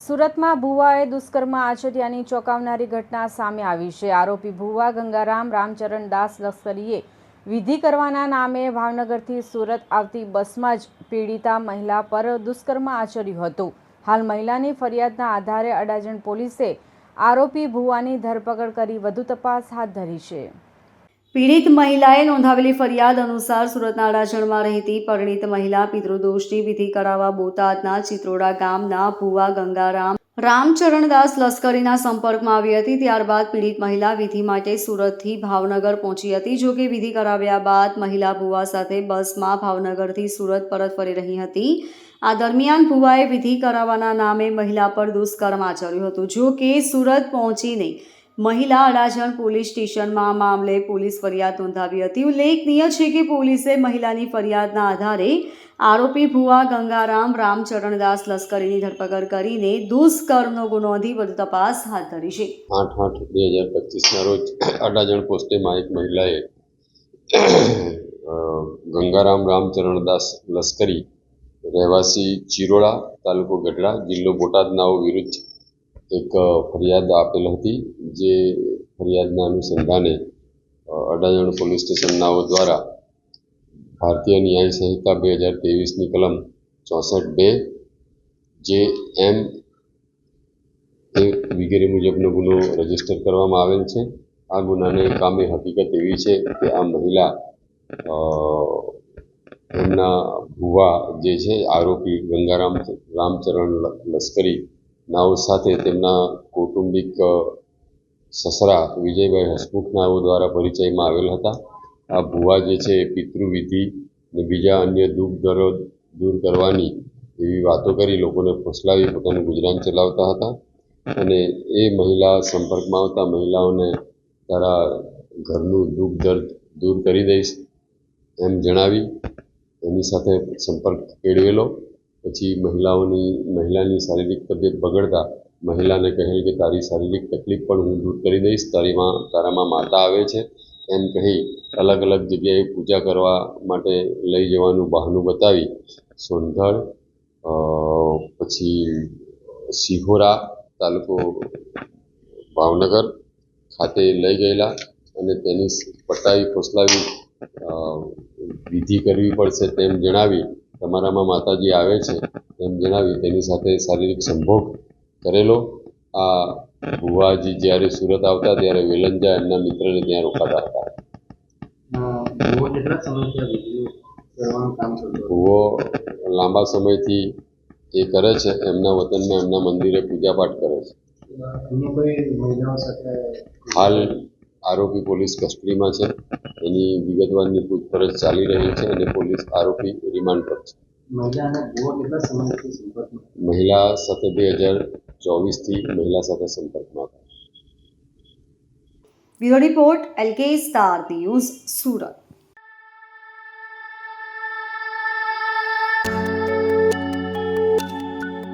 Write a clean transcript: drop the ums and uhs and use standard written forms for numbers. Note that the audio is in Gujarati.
સુરતમાં ભુવાએ દુષ્કર્મ આચર્યાની ચોંકાવનારી ઘટના સામે આવી છે. આરોપી ભુવા ગંગારામ રામચરણ દાસ લશ્કરીએ વિધિ કરવાના નામે ભાવનગરથી સુરત આવતી બસમાં જ પીડિતા મહિલા પર દુષ્કર્મ આચર્યું હતું. હાલ મહિલાની ફરિયાદના આધારે અડાજણ પોલીસે આરોપી ભુવાની ધરપકડ કરી વધુ તપાસ હાથ ધરી છે. પીડિત મહિલાએ નોંધાવેલી ફરિયાદ અનુસાર સુરતના અડાજણમાં રહેતી પરિણીત મહિલા પિતૃદોષની વિધિ કરાવવા બોટાદના ચિત્રોડા ગામના ભુવા ગંગારામ રામચરણદાસ લશ્કરીના સંપર્કમાં આવી હતી. ત્યારબાદ પીડિત મહિલા વિધિ માટે સુરતથી ભાવનગર પહોંચી હતી. જોકે વિધિ કરાવ્યા બાદ મહિલા ભુવા સાથે બસમાં ભાવનગરથી સુરત પરત ફરી રહી હતી. આ દરમિયાન ભુવાએ વિધિ કરાવવાના નામે મહિલા પર દુષ્કર્મ આચર્યું હતું. જોકે સુરત પહોંચીને મહિલા અડાજણ પોલીસ સ્ટેશનમાં આ મામલે પોલીસ ફરિયાદ નોંધાવી હતી. ઉલ્લેખનીય છે કે પોલીસે મહિલાની ફરિયાદના આધારે આરોપી ભુવા ગંગારામ રામચરણદાસ લશ્કરીની ધરપકડ કરીને દુષ્કર્મનો ગુનો નોંધી વધુ તપાસ હાથ ધરી છે. 8/8/2025ના રોજ અડાજણ પોસ્ટેમાં એક મહિલાએ ગંગારામ રામચરણદાસ લશ્કરી રહેવાસી ચિરોડા તાલુકો ગઢડા જિલ્લો બોટાદનાઓ વિરુદ્ધ એક ફરિયાદ આપેલ હતી. જે ફરિયાદના અનુસંધાને અડાજણ પોલીસ સ્ટેશનનાઓ દ્વારા ભારતીય ન્યાય સંહિતા 2023ની કલમ 64(2) જે એમ વગેરે મુજબનો ગુનો રજીસ્ટર કરવામાં આવેલ છે. આ ગુનાને કામે હકીકત એવી છે કે આ મહિલા એમના ભુવા જે છે આરોપી ગંગારામ રામચરણ લશ્કરી નાઓ સાથે તેમના કૌટુંબિક સસરા વિજયભાઈ હસમુખ નાઓ દ્વારા પરિચયમાં આવેલ હતા. આ ભુવા જે છે પિતૃવિધિ અને બીજા અન્ય દુઃખ દર્દ દૂર કરવાની એવી વાતો કરી લોકોને ફસલાવી પોતાનું ગુજરાન ચલાવતા હતા. અને એ મહિલા સંપર્કમાં આવતા મહિલાઓને તારા ઘરનું દુઃખ દર્દ દૂર કરી દઈશ એમ જણાવી એની સાથે સંપર્ક કેળવેલો. પછી મહિલાની શારીરિક તબિયત બગડતા મહિલાને કહેલ કે તારી શારીરિક તકલીફ પણ હું દૂર કરી દઈશ, તારામાં માતા આવે છે એમ કહી અલગ અલગ જગ્યાએ પૂજા કરવા માટે લઈ જવાનું બહાનું બતાવી સોનગઢ પછી સિહોરા તાલુકો ભાવનગર ખાતે લઈ ગયેલા અને તેની પટાવી ફોસલાવી વિધિ કરવી પડશે તેમ જણાવી તમારામાં માતાજી આવે છે એમ જણાવી તેની સાથે શારીરિક સંભોગ કરેલો. આ ભુવાજી જ્યારે સુરત આવતા ત્યારે વેલંજા એમના મિત્રને ત્યાં રોકાતા હતા. ભુવો લાંબા સમયથી એ કરે છે. એમના વતનમાં એમના મંદિરે પૂજાપાઠ કરે છે. હાલ આરોપી પોલીસ કસ્ટડીમાં છે. એની વિગતવારની પૂછપરછ ચાલી રહી છે અને પોલીસ આરોપી રિમાન્ડ પર છે. મહિલા સાથે 2024થી મહિલા સાથે સંપર્કમાં હતા. Bureau report LK star news Surat.